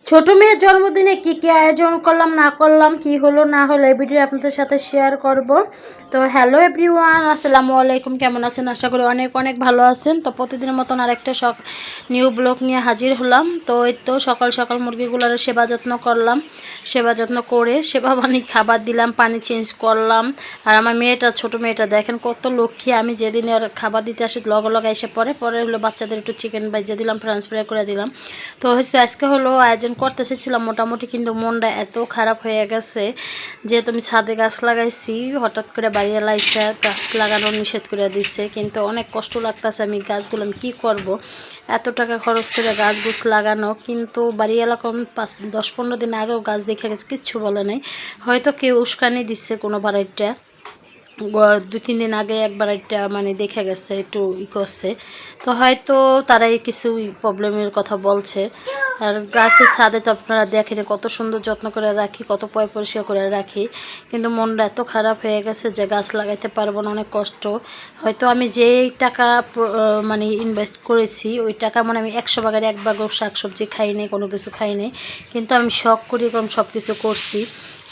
ছোট মেয়ের জন্মদিনে কি কি আয়োজন করলাম না করলাম, কি হলো না হলো এই ভিডিও আপনাদের সাথে শেয়ার করব। তো হ্যালো এভরিওয়ান, আসসালামু আলাইকুম। কেমন আছেন? আশা করি অনেক অনেক ভালো আছেন। তো প্রতিদিনের মতন আরেকটা নিউ ব্লগ নিয়ে হাজির হলাম। তো এই তো সকাল সকাল মুরগিগুলোর সেবা যত্ন করলাম। সেবা যত্ন করে সেবা খাবার দিলাম, পানি চেঞ্জ করলাম। আর আমার মেয়েটা, ছোট মেয়েটা দেখেন কত লক্ষ্মী। আমি যেদিন আর খাবার দিতে আসি লগে এসে পরে হলো বাচ্চাদের একটু চিকেন বাইজে দিলাম, ফ্রান্স ফ্রাই করে দিলাম। তো হচ্ছে আজকে হলো আয়োজন করতে এসেছিলাম মোটামুটি, কিন্তু মনটা এত খারাপ হয়ে গেছে যে তুমি ছাদে গাছ লাগাইছি, হঠাৎ করে বাড়িওয়ালা এসে গাছ লাগানোর নিষেধ করে দিচ্ছে। কিন্তু অনেক কষ্ট লাগতেছে, আমি গাছগুলো আমি কী করবো, এত টাকা খরচ করে গাছ গুছ লাগানো। কিন্তু বাড়িওয়ালা কোন 10-15 দিন আগেও গাছ দেখে গেছে, কিচ্ছু বলে নাই। হয়তো কেউ উস্কানি দিচ্ছে কোনো বাড়িটা, 2-3 দিন আগে একবার একটা দেখে গেছে, একটু করছে। তো হয়তো তারাই কিছু প্রবলেমের কথা বলছে। আর গাছের ছাদে তো আপনারা দেখেন কত সুন্দর যত্ন করে রাখি, কত পরিষ্কার করে রাখি, কিন্তু মনটা এত খারাপ হয়ে গেছে যে গাছ লাগাইতে পারবো না, অনেক কষ্ট। হয়তো আমি যেই টাকা ইনভেস্ট করেছি ওই টাকা আমি 100 ভাগের 1 ভাগও শাকসবজি খাইনি, কোনো কিছু খাইনি, কিন্তু আমি শখ করি সব কিছু করছি।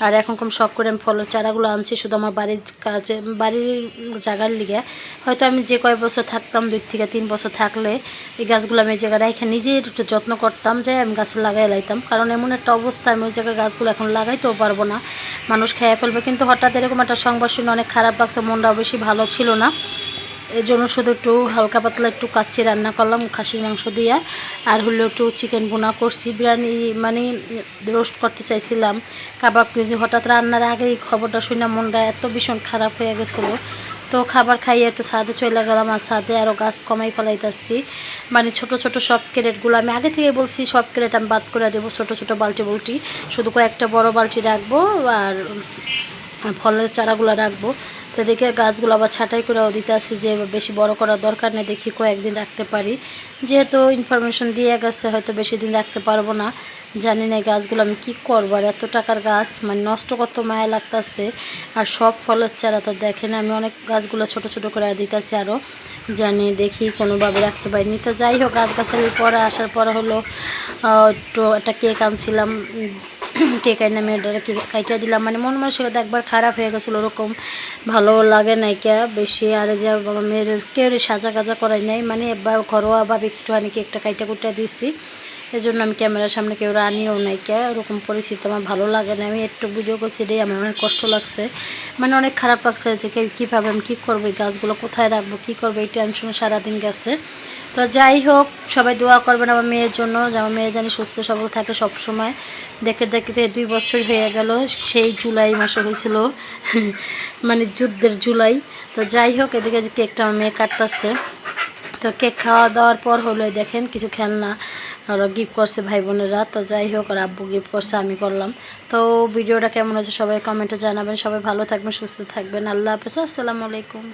আর এখন শখ করে আমি ফলের চারাগুলো আনছি শুধু আমার বাড়ির কাছে, বাড়ির জায়গার লিগে। হয়তো আমি যে কয় বছর থাকতাম, 2 থেকে 3 বছর থাকলে এই গাছগুলো আমি এই জায়গায় রেখে নিজে একটু যত্ন করতাম, যে আমি গাছ লাগাই লাইতাম। কারণ এমন একটা অবস্থা, আমি ওই জায়গায় গাছগুলো এখন লাগাইতেও পারবো না, মানুষ খেয়ে ফেলবে। কিন্তু হঠাৎ এরকম একটা সংবাদ শুনে অনেক খারাপ লাগছে, মনটাও বেশি ভালো ছিল না। এই জন্য শুধু একটু হালকা পাতলা একটু কাচ্চি রান্না করলাম খাসির মাংস দিয়ে, আর হলো একটু চিকেন ভুনা করছি। বিরিয়ানি রোস্ট করতে চাইছিলাম, কাবাব, কিন্তু হঠাৎ রান্নার আগেই খবরটা শুনে মনটা এত ভীষণ খারাপ হয়ে গেছিলো। তো খাবার খাইয়ে একটু ছাদে চলে গেলাম, আর ছাদে আরও গাছ কমাই ফেলাইতেছি। ছোট ছোট সব ক্যারেটগুলো আমি আগে থেকে বলছি, সব ক্যারেট আমি বাদ করে দেবো, ছোট ছোট বালতি শুধু কয়েকটা বড় বালতি রাখবো, আর ফলের চারাগুলো রাখবো। তো দেখে গাছগুলো আবার ছাঁটাই করেও দিতে আসি, যে বেশি বড় করার দরকার নেই, দেখি কয়েকদিন রাখতে পারি। যেহেতু ইনফরমেশন দিয়ে গেছে, হয়তো বেশি দিন রাখতে পারবো না, জানি না। গাছগুলো আমি কী করবো, আর এত টাকার গাছ নষ্ট করতে মায়া লাগতেছে। আর সব ফলের চারা তো দেখেন, আমি অনেক গাছগুলো ছোট ছোট করে দিতেছি, আরও জানি দেখি কোনোভাবে রাখতে পারিনি। তো যাই হোক, গাছগাছালির পরে আসার পরে হলো একটু একটা কেক আনছিলাম, কেক আইনা মেয়েটারে কেক কাইটা দিলাম। মন মানসিকতা একবার খারাপ হয়ে গেছিলো, ওরকম ভালো লাগে নাই কে বেশি। আর যে মেয়ের কেউ সাজা কাজা করাই নাই, একবার ঘরোয়াভাবে একটুখানি কেকটা কাইটা কুটা দিয়েছি। এই জন্য আমি ক্যামেরার সামনে কেউ আনিও নাই কে, ওরকম পরিস্থিতি আমার ভালো লাগে না। আমি একটু ভিডিও করছি, এটাই আমার অনেক কষ্ট লাগছে, অনেক খারাপ লাগছে যে কীভাবে আমি কী করবো, এই গাছগুলো কোথায় রাখবো, কী করবো, এই টেনশনে সারাদিন গেছে। তো যাই হোক, সবাই দোয়া করবেন আমার মেয়ের জন্য, যে আমার মেয়ে জানি সুস্থ সবল থাকে সব সময়। দেখতে দেখতে 2 বছর হয়ে গেল, সেই জুলাই মাসে হয়েছিল যুদ্ধের জুলাই। তো যাই হোক, এদিকে যে কেকটা আমার মেয়ে কাটতেছে। তো কেক খাওয়া দাওয়ার পর হলো দেখেন কিছু খেলনা ওরা গিফট করছে ভাই বোনেরা। তো যাই হোক, আর আব্বু গিফট করছে, আমি করলাম। তো ভিডিওটা কেমন হয়েছে সবাই কমেন্টে জানাবেন। সবাই ভালো থাকবেন, সুস্থ থাকবেন। আল্লাহ হাফেজ, আসসালামু আলাইকুম।